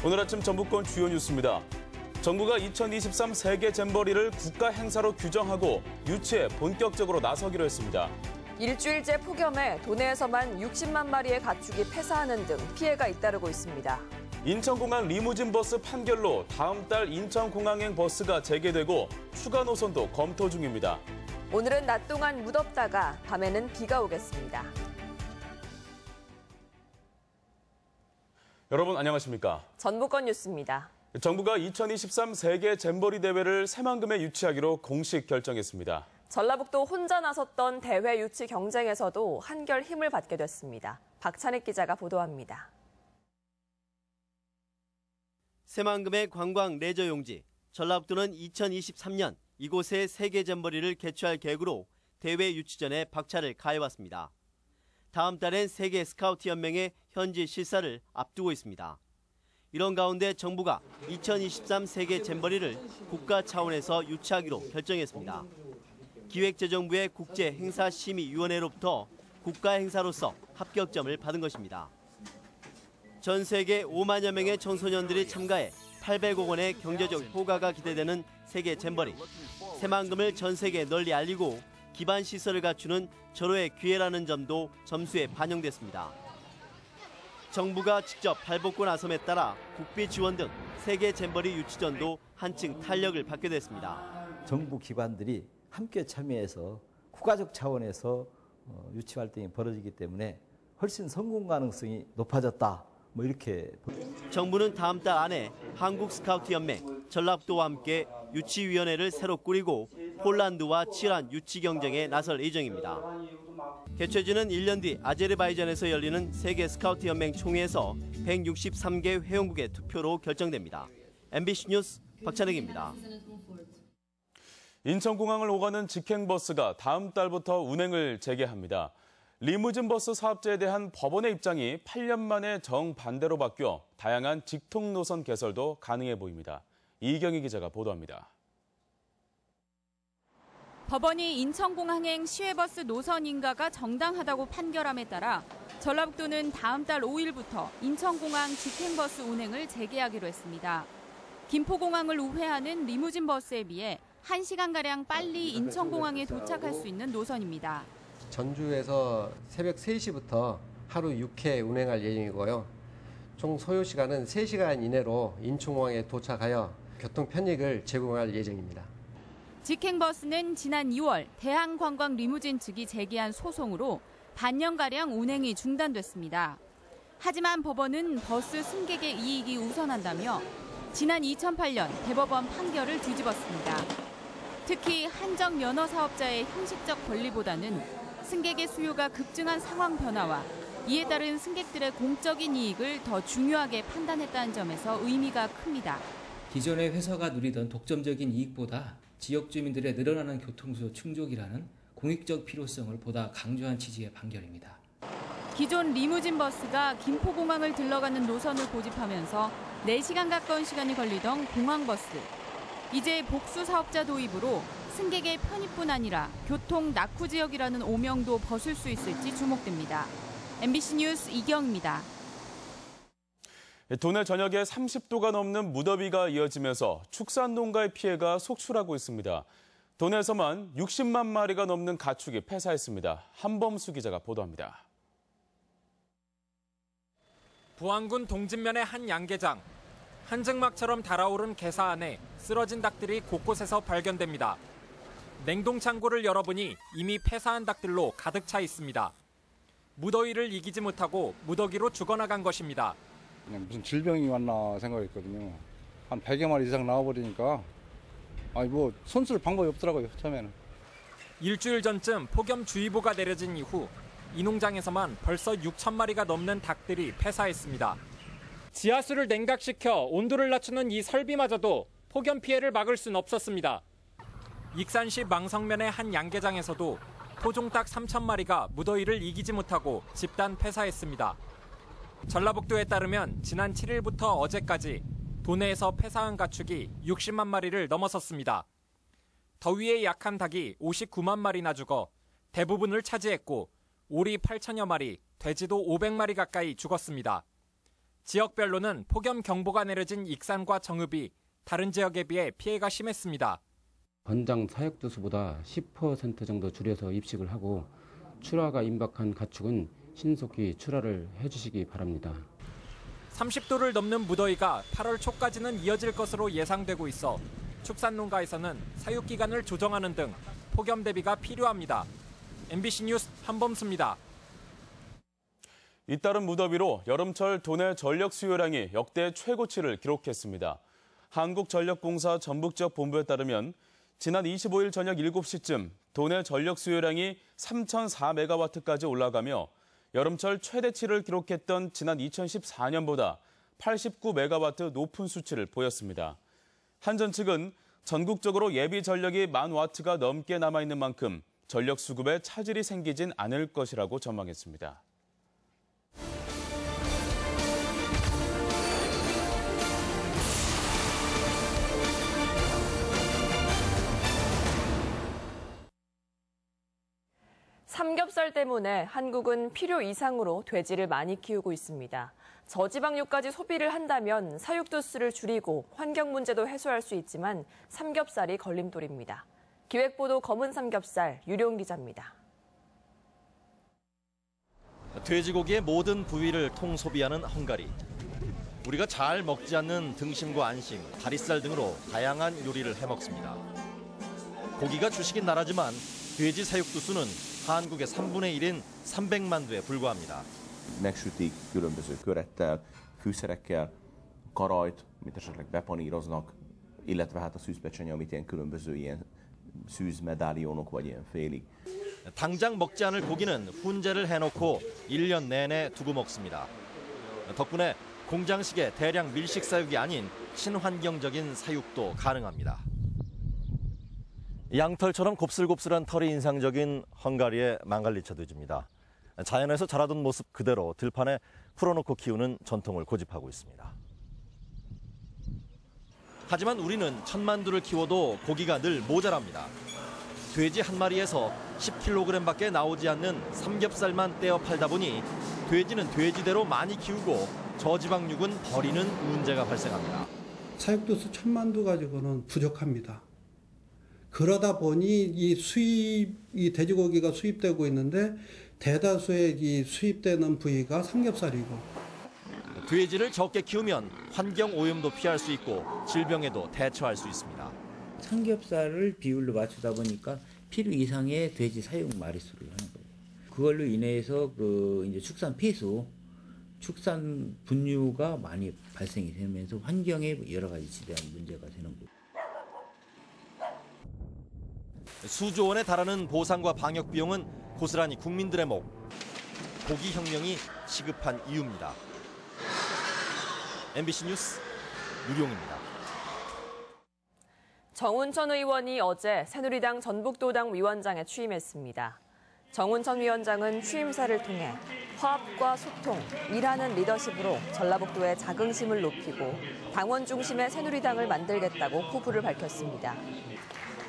오늘 아침 전북권 주요 뉴스입니다. 정부가 2023 세계 잼버리를 국가 행사로 규정하고 유치에 본격적으로 나서기로 했습니다. 일주일째 폭염에 도내에서만 60만 마리의 가축이 폐사하는 등 피해가 잇따르고 있습니다. 인천공항 리무진 버스 판결로 다음 달 인천공항행 버스가 재개되고 추가 노선도 검토 중입니다. 오늘은 낮 동안 무덥다가 밤에는 비가 오겠습니다. 여러분 안녕하십니까? 전북권 뉴스입니다. 정부가 2023 세계 잼버리 대회를 새만금에 유치하기로 공식 결정했습니다. 전라북도 혼자 나섰던 대회 유치 경쟁에서도 한결 힘을 받게 됐습니다. 박찬익 기자가 보도합니다. 새만금의 관광 레저 용지, 전라북도는 2023년 이곳에 세계 잼버리를 개최할 계획으로 대회 유치 전에 박차를 가해왔습니다. 다음 달엔 세계 스카우트 연맹의 현지 실사를 앞두고 있습니다. 이런 가운데 정부가 2023 세계 잼버리를 국가 차원에서 유치하기로 결정했습니다. 기획재정부의 국제행사심의위원회로부터 국가 행사로서 합격점을 받은 것입니다. 전 세계 5만여 명의 청소년들이 참가해 800억 원의 경제적 효과가 기대되는 세계 잼버리. 새만금을 전 세계에 널리 알리고 기반 시설을 갖추는 절호의 기회라는 점도 점수에 반영됐습니다. 정부가 직접 발벗고 나섬에 따라 국비 지원 등 세계 잼버리 유치전도 한층 탄력을 받게 됐습니다. 정부 기관들이 함께 참여해서 국가적 차원에서 유치 활동이 벌어지기 때문에 훨씬 성공 가능성이 높아졌다. 이렇게. 정부는 다음 달 안에 한국 스카우트 연맹, 전라북도와 함께 유치위원회를 새로 꾸리고 폴란드와 치열한 유치 경쟁에 나설 예정입니다. 개최지는 1년 뒤 아제르바이잔에서 열리는 세계 스카우트 연맹 총회에서 163개 회원국의 투표로 결정됩니다. MBC 뉴스 박찬익입니다. 인천공항을 오가는 직행버스가 다음 달부터 운행을 재개합니다. 리무진 버스 사업자에 대한 법원의 입장이 8년 만에 정반대로 바뀌어 다양한 직통 노선 개설도 가능해 보입니다. 이경희 기자가 보도합니다. 법원이 인천공항행 시외버스 노선 인가가 정당하다고 판결함에 따라 전라북도는 다음 달 5일부터 인천공항 직행버스 운행을 재개하기로 했습니다. 김포공항을 우회하는 리무진 버스에 비해 1시간가량 빨리 인천공항에 도착할 수 있는 노선입니다. 전주에서 새벽 3시부터 하루 6회 운행할 예정이고요. 총 소요 시간은 3시간 이내로 인천공항에 도착하여 교통 편익을 제공할 예정입니다. 직행버스는 지난 2월 대한관광 리무진 측이 제기한 소송으로 반년가량 운행이 중단됐습니다. 하지만 법원은 버스 승객의 이익이 우선한다며 지난 2008년 대법원 판결을 뒤집었습니다. 특히 한정 면허 사업자의 형식적 권리보다는 승객의 수요가 급증한 상황 변화와 이에 따른 승객들의 공적인 이익을 더 중요하게 판단했다는 점에서 의미가 큽니다. 기존의 회사가 누리던 독점적인 이익보다 지역 주민들의 늘어나는 교통수요 충족이라는 공익적 필요성을 보다 강조한 취지의 판결입니다. 기존 리무진 버스가 김포공항을 들러가는 노선을 고집하면서 4시간 가까운 시간이 걸리던 공항버스. 이제 복수 사업자 도입으로 승객의 편의뿐 아니라 교통 낙후 지역이라는 오명도 벗을 수 있을지 주목됩니다. MBC 뉴스 이경입니다. 도내 전역에 30도가 넘는 무더위가 이어지면서 축산농가의 피해가 속출하고 있습니다. 도내에서만 60만 마리가 넘는 가축이 폐사했습니다. 한범수 기자가 보도합니다. 부안군 동진면의 한 양계장. 한증막처럼 달아오른 게사 안에 쓰러진 닭들이 곳곳에서 발견됩니다. 냉동 창고를 열어보니 이미 폐사한 닭들로 가득 차 있습니다. 무더위를 이기지 못하고 무더기로 죽어나간 것입니다. 그냥 무슨 질병이 왔나 생각했거든요. 한 100여 마리 이상 나와버리니까 손쓸 방법이 없더라고요, 처음에는. 일주일 전쯤 폭염주의보가 내려진 이후 이 농장에서만 벌써 6천 마리가 넘는 닭들이 폐사했습니다. 지하수를 냉각시켜 온도를 낮추는 이 설비마저도 폭염 피해를 막을 순 없었습니다. 익산시 망성면의 한 양계장에서도 토종닭 3천 마리가 무더위를 이기지 못하고 집단 폐사했습니다. 전라북도에 따르면 지난 7일부터 어제까지 도내에서 폐사한 가축이 60만 마리를 넘어섰습니다. 더위에 약한 닭이 59만 마리나 죽어 대부분을 차지했고 오리 8천여 마리, 돼지도 500마리 가까이 죽었습니다. 지역별로는 폭염 경보가 내려진 익산과 정읍이 다른 지역에 비해 피해가 심했습니다. 권장 사육두수보다 10% 정도 줄여서 입식을 하고 출하가 임박한 가축은 신속히 출하를 해주시기 바랍니다. 30도를 넘는 무더위가 8월 초까지는 이어질 것으로 예상되고 있어 축산농가에서는 사육 기간을 조정하는 등 폭염 대비가 필요합니다. MBC 뉴스 한범수입니다. 잇따른 무더위로 여름철 도내 전력 수요량이 역대 최고치를 기록했습니다. 한국전력공사 전북지역 본부에 따르면 지난 25일 저녁 7시쯤 도내 전력 수요량이 3,004메가와트까지 올라가며 여름철 최대치를 기록했던 지난 2014년보다 89메가와트 높은 수치를 보였습니다. 한전 측은 전국적으로 예비 전력이 10,000와트가 넘게 남아있는 만큼 전력 수급에 차질이 생기진 않을 것이라고 전망했습니다. 삼겹살 때문에 한국은 필요 이상으로 돼지를 많이 키우고 있습니다. 저지방육까지 소비를 한다면 사육두수를 줄이고 환경 문제도 해소할 수 있지만 삼겹살이 걸림돌입니다. 기획보도 검은 삼겹살 유룡 기자입니다. 돼지고기의 모든 부위를 통소비하는 헝가리. 우리가 잘 먹지 않는 등심과 안심, 다리살 등으로 다양한 요리를 해먹습니다. 고기가 주식인 나라지만 돼지 사육두수는 한국의 3분의 1인 300만 두에 불과합니다. Megsütik különböző körettel, fűszerekkel, karajt, amit esetleg bepaníroznak, illetve hát a szűzpecseny, amit ilyen különböző ilyen szűzmedállionok vagy ilyen félig. 당장 먹지 않을 고기는 훈제를 해놓고 1년 내내 두고 먹습니다. 덕분에 공장식의 대량 밀식 사육이 아닌 친환경적인 사육도 가능합니다. 양털처럼 곱슬곱슬한 털이 인상적인 헝가리의 망갈리차 돼지입니다. 자연에서 자라던 모습 그대로 들판에 풀어놓고 키우는 전통을 고집하고 있습니다. 하지만 우리는 10,000두를 키워도 고기가 늘 모자랍니다. 돼지 한 마리에서 10kg밖에 나오지 않는 삼겹살만 떼어 팔다 보니 돼지는 돼지대로 많이 키우고 저지방육은 버리는 문제가 발생합니다. 사육두수 1,000만 두 가지고는 부족합니다. 그러다 보니 이 돼지고기가 수입되고 있는데 대다수의 이 수입되는 부위가 삼겹살이고. 돼지를 적게 키우면 환경 오염도 피할 수 있고 질병에도 대처할 수 있습니다. 삼겹살을 비율로 맞추다 보니까 필요 이상의 돼지 사육 마리수를 하는 거예요. 그걸로 인해서 이제 축산 폐수, 축산 분유가 많이 발생이 되면서 환경에 여러 가지 지대한 문제가 되는 거예요. 수조 원에 달하는 보상과 방역 비용은 고스란히 국민들의 목. 고기 혁명이 시급한 이유입니다. MBC 뉴스 유룡입니다. 정운천 의원이 어제 새누리당 전북도당 위원장에 취임했습니다. 정운천 위원장은 취임사를 통해 화합과 소통, 일하는 리더십으로 전라북도의 자긍심을 높이고 당원 중심의 새누리당을 만들겠다고 포부를 밝혔습니다.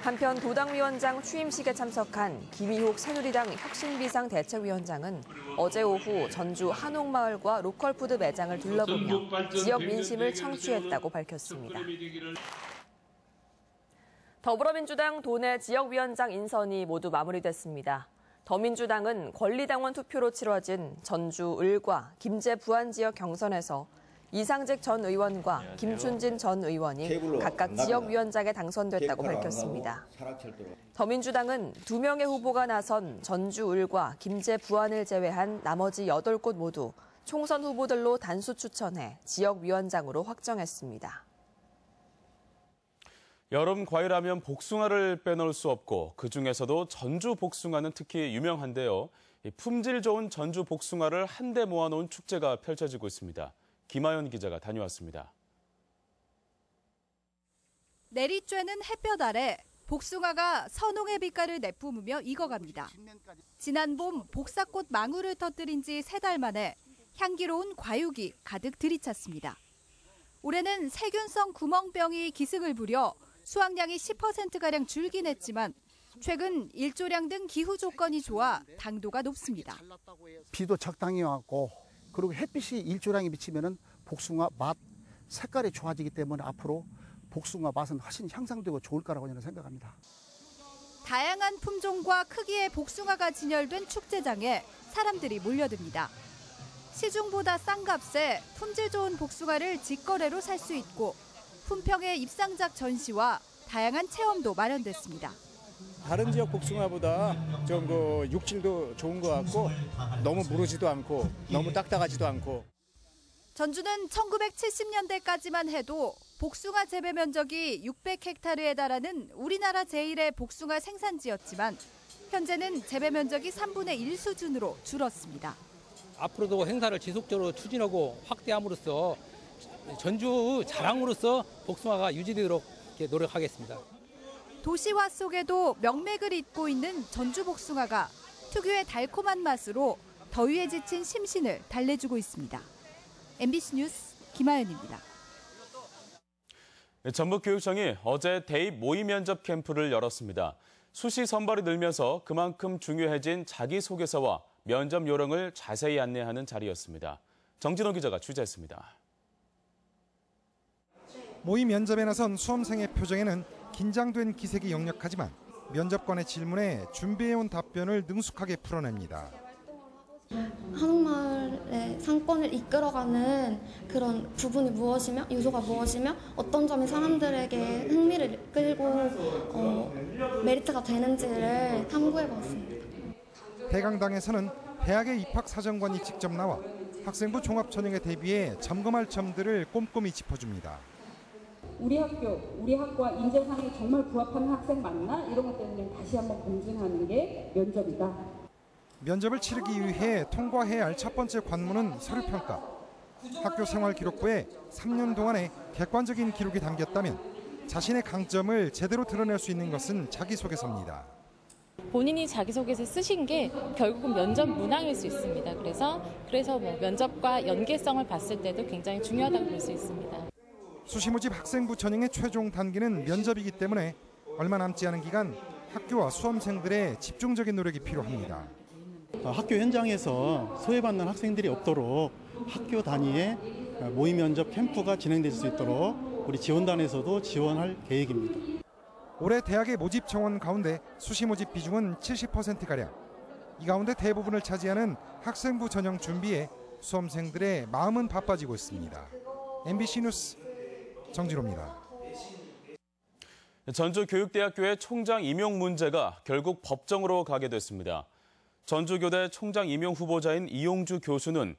한편 도당위원장 취임식에 참석한 김희옥 새누리당 혁신비상대책위원장은 어제 오후 전주 한옥마을과 로컬푸드 매장을 둘러보며 지역 민심을 청취했다고 밝혔습니다. 더불어민주당 도내 지역위원장 인선이 모두 마무리됐습니다. 더민주당은 권리당원 투표로 치러진 전주 을과 김제 부안 지역 경선에서 이상직 전 의원과 김춘진 전 의원이 각각 지역위원장에 당선됐다고 밝혔습니다. 더민주당은 2명의 후보가 나선 전주 을과 김제 부안을 제외한 나머지 8곳 모두 총선 후보들로 단수 추천해 지역위원장으로 확정했습니다. 여름 과일하면 복숭아를 빼놓을 수 없고 그중에서도 전주 복숭아는 특히 유명한데요. 품질 좋은 전주 복숭아를 한데 모아놓은 축제가 펼쳐지고 있습니다. 김하연 기자가 다녀왔습니다. 내리쬐는 햇볕 아래 복숭아가 선홍의 빛깔을 내뿜으며 익어갑니다. 지난 봄 복사꽃 망울을 터뜨린 지 3달 만에 향기로운 과육이 가득 들이찼습니다. 올해는 세균성 구멍병이 기승을 부려 수확량이 10%가량 줄긴 했지만 최근 일조량 등 기후 조건이 좋아 당도가 높습니다. 비도 적당히 왔고 그리고 햇빛이 일조량이 비치면은 복숭아 맛, 색깔이 좋아지기 때문에 앞으로 복숭아 맛은 훨씬 향상되고 좋을 거라고 저는 생각합니다. 다양한 품종과 크기의 복숭아가 진열된 축제장에 사람들이 몰려듭니다. 시중보다 싼 값에 품질 좋은 복숭아를 직거래로 살 수 있고 품평의 입상작 전시와 다양한 체험도 마련됐습니다. 다른 지역 복숭아보다 좀 육질도 좋은 것 같고 너무 무르지도 않고 너무 딱딱하지도 않고. 전주는 1970년대까지만 해도 복숭아 재배 면적이 600헥타르에 달하는 우리나라 제1의 복숭아 생산지였지만 현재는 재배 면적이 3분의 1 수준으로 줄었습니다. 앞으로도 행사를 지속적으로 추진하고 확대함으로써 전주 자랑으로서 복숭아가 유지되도록 노력하겠습니다. 도시화 속에도 명맥을 잇고 있는 전주 복숭아가 특유의 달콤한 맛으로 더위에 지친 심신을 달래주고 있습니다. MBC 뉴스 김하연입니다. 전북교육청이 어제 대입 모의 면접 캠프를 열었습니다. 수시 선발이 늘면서 그만큼 중요해진 자기소개서와 면접 요령을 자세히 안내하는 자리였습니다. 정진호 기자가 취재했습니다. 모의 면접에 나선 수험생의 표정에는 긴장된 기색이 역력하지만 면접관의 질문에 준비해온 답변을 능숙하게 풀어냅니다. 한옥마을의 상권을 이끌어가는 그런 부분이 무엇이며 요소가 무엇이며 어떤 점이 사람들에게 흥미를 끌고 메리트가 되는지를 탐구해봤습니다. 대강당에서는 대학의 입학사정관이 직접 나와 학생부 종합전형에 대비해 점검할 점들을 꼼꼼히 짚어줍니다. 우리 학과 인재상에 정말 부합하는 학생 맞나? 이런 것 때문에 다시 한번 검증하는 게 면접이다. 면접을 치르기 위해 통과해야 할 첫 번째 관문은 서류평가. 학교 생활기록부에 3년 동안의 객관적인 기록이 담겼다면 자신의 강점을 제대로 드러낼 수 있는 것은 자기소개서입니다. 본인이 자기소개서 쓰신 게 결국은 면접 문항일 수 있습니다. 그래서 면접과 연계성을 봤을 때도 굉장히 중요하다고 볼 수 있습니다. 수시 모집 학생부 전형의 최종 단계는 면접이기 때문에 얼마 남지 않은 기간 학교와 수험생들의 집중적인 노력이 필요합니다. 학교 현장에서 소외받는 학생들이 없도록 학교 단위의 모의 면접 캠프가 진행될 수 있도록 우리 지원단에서도 지원할 계획입니다. 올해 대학의 모집 정원 가운데 수시 모집 비중은 70%가량. 이 가운데 대부분을 차지하는 학생부 전형 준비에 수험생들의 마음은 바빠지고 있습니다. MBC 뉴스 정진호입니다. 전주교육대학교의 총장 임용 문제가 결국 법정으로 가게 됐습니다. 전주교대 총장 임용 후보자인 이용주 교수는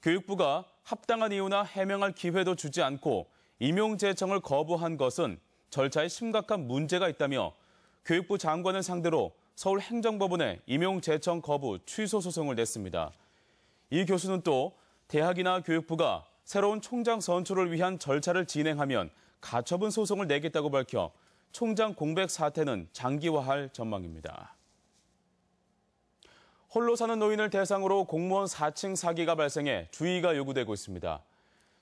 교육부가 합당한 이유나 해명할 기회도 주지 않고 임용 제청을 거부한 것은 절차에 심각한 문제가 있다며 교육부 장관을 상대로 서울행정법원에 임용 제청 거부 취소 소송을 냈습니다. 이 교수는 또 대학이나 교육부가 새로운 총장 선출을 위한 절차를 진행하면 가처분 소송을 내겠다고 밝혀 총장 공백 사태는 장기화할 전망입니다. 홀로 사는 노인을 대상으로 공무원 사칭 사기가 발생해 주의가 요구되고 있습니다.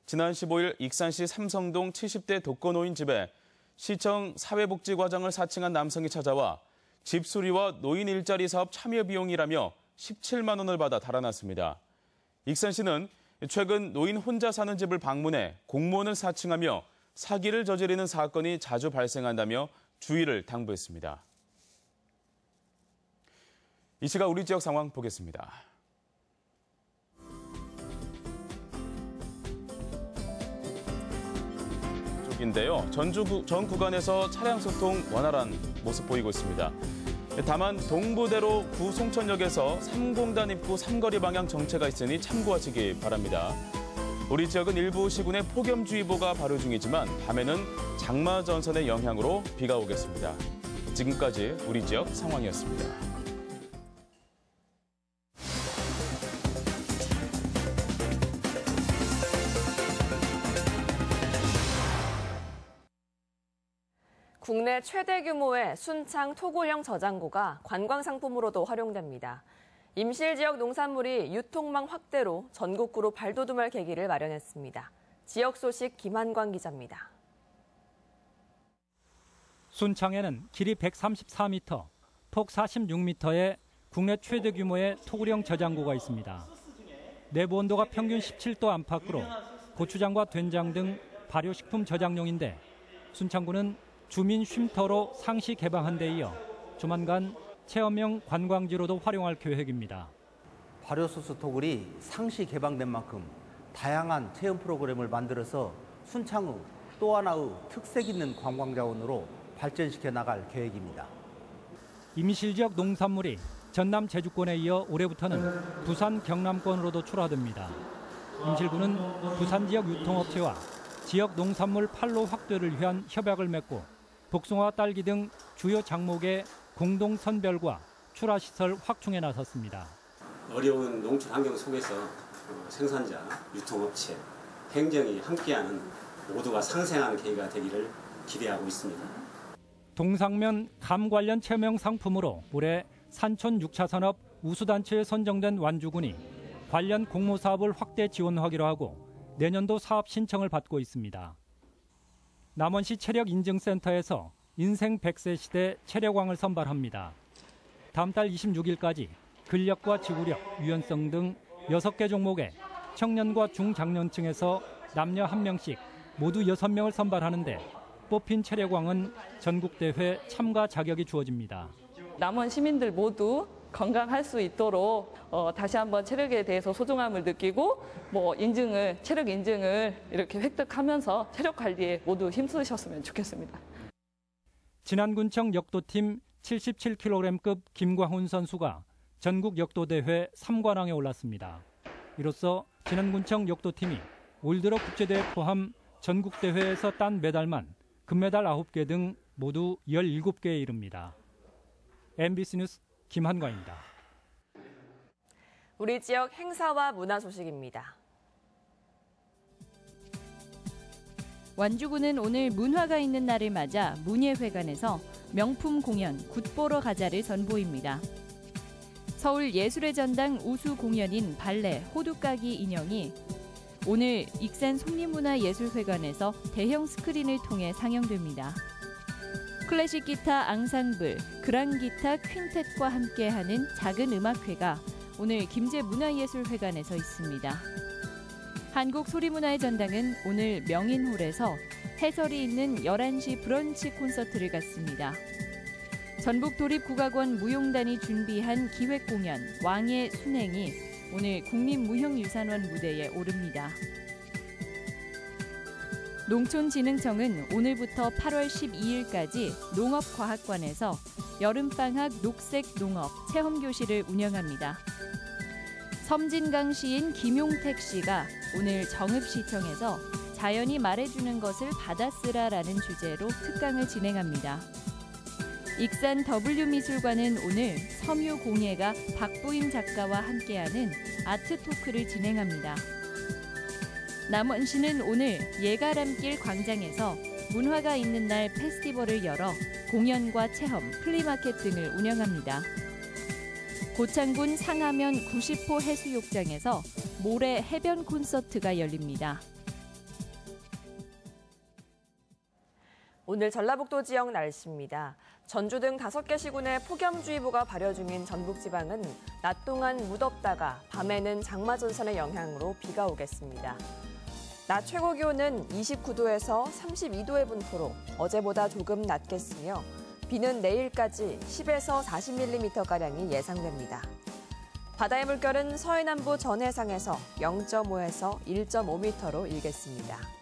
지난 15일 익산시 삼성동 70대 독거노인 집에 시청 사회복지과장을 사칭한 남성이 찾아와 집 수리와 노인 일자리 사업 참여 비용이라며 17만 원을 받아 달아났습니다. 익산시는 최근 노인 혼자 사는 집을 방문해 공무원을 사칭하며 사기를 저지르는 사건이 자주 발생한다며 주의를 당부했습니다. 이 시각 우리 지역 상황 보겠습니다. 쪽인데요. 전주 전 구간에서 차량 소통 원활한 모습 보이고 있습니다. 다만 동부대로 구 송천역에서 3공단 입구 삼거리 방향 정체가 있으니 참고하시기 바랍니다. 우리 지역은 일부 시군에 폭염주의보가 발효 중이지만 밤에는 장마 전선의 영향으로 비가 오겠습니다. 지금까지 우리 지역 상황이었습니다. 국내 최대 규모의 순창 토굴형 저장고가 관광상품으로도 활용됩니다. 임실 지역 농산물이 유통망 확대로 전국구로 발돋움할 계기를 마련했습니다. 지역 소식 김한광 기자입니다. 순창에는 길이 134m, 폭 46m의 국내 최대 규모의 토굴형 저장고가 있습니다. 내부 온도가 평균 17도 안팎으로 고추장과 된장 등 발효식품 저장용인데 순창구는 주민 쉼터로 상시 개방한 데 이어 조만간 체험형 관광지로도 활용할 계획입니다. 발효소스 토굴이 상시 개방된 만큼 다양한 체험 프로그램을 만들어서 순창의 또 하나의 특색 있는 관광자원으로 발전시켜 나갈 계획입니다. 임실지역 농산물이 전남 제주권에 이어 올해부터는 부산 경남권으로도 출하됩니다. 임실구는 부산 지역 유통업체와 지역 농산물 판로 확대를 위한 협약을 맺고 복숭아, 딸기 등 주요 작목의 공동 선별과 출하 시설 확충에 나섰습니다. 어려운 농촌 환경 속에서 생산자, 유통업체, 행정이 함께하는 모두가 상생하는 계기가 되기를 기대하고 있습니다. 동상면 감 관련 체험형 상품으로 올해 산촌 6차 산업 우수단체에 선정된 완주군이 관련 공모 사업을 확대 지원하기로 하고 내년도 사업 신청을 받고 있습니다. 남원시 체력인증센터에서 인생 100세 시대 체력왕을 선발합니다. 다음 달 26일까지 근력과 지구력, 유연성 등 6개 종목에 청년과 중장년층에서 남녀 1명씩 모두 6명을 선발하는데 뽑힌 체력왕은 전국대회 참가 자격이 주어집니다. 남원 시민들 모두 건강할 수 있도록 다시 한번 체력에 대해서 소중함을 느끼고 체력 인증을 이렇게 획득하면서 체력 관리에 모두 힘쓰셨으면 좋겠습니다. 진안군청 역도팀 77kg급 김광훈 선수가 전국 역도대회 3관왕에 올랐습니다. 이로써 진안군청 역도팀이 올 들어 국제대회 포함 전국대회에서 딴 메달만 금메달 9개 등 모두 17개에 이릅니다. MBC 뉴스 김한과입니다. 우리 지역 행사와 문화 소식입니다. 완주군은 오늘 문화가 있는 날을 맞아 문예회관에서 명품 공연 굿 보러 가자를 선보입니다. 서울 예술의 전당 우수 공연인 발레 호두까기 인형이 오늘 익산 속리문화예술회관에서 대형 스크린을 통해 상영됩니다. 클래식 기타 앙상블, 그랑 기타 퀸텟과 함께하는 작은 음악회가 오늘 김제문화예술회관에서 있습니다. 한국소리문화의 전당은 오늘 명인홀에서 해설이 있는 11시 브런치 콘서트를 갖습니다. 전북도립국악원 무용단이 준비한 기획공연 왕의 순행이 오늘 국립무형유산원 무대에 오릅니다. 농촌진흥청은 오늘부터 8월 12일까지 농업과학관에서 여름방학 녹색농업 체험교실을 운영합니다. 섬진강 시인 김용택 씨가 오늘 정읍시청에서 자연이 말해주는 것을 받아 쓰라라는 주제로 특강을 진행합니다. 익산 W미술관은 오늘 섬유공예가 박부임 작가와 함께하는 아트토크를 진행합니다. 남원시는 오늘 예가람길 광장에서 문화가 있는 날 페스티벌을 열어 공연과 체험, 플리마켓 등을 운영합니다. 고창군 상하면 90호 해수욕장에서 모래 해변 콘서트가 열립니다. 오늘 전라북도 지역 날씨입니다. 전주 등 5개 시군에 폭염주의보가 발효 중인 전북지방은 낮 동안 무덥다가 밤에는 장마전선의 영향으로 비가 오겠습니다. 낮 최고 기온은 29도에서 32도의 분포로 어제보다 조금 낮겠으며 비는 내일까지 10에서 40mm가량이 예상됩니다. 바다의 물결은 서해남부 전해상에서 0.5에서 1.5m로 일겠습니다.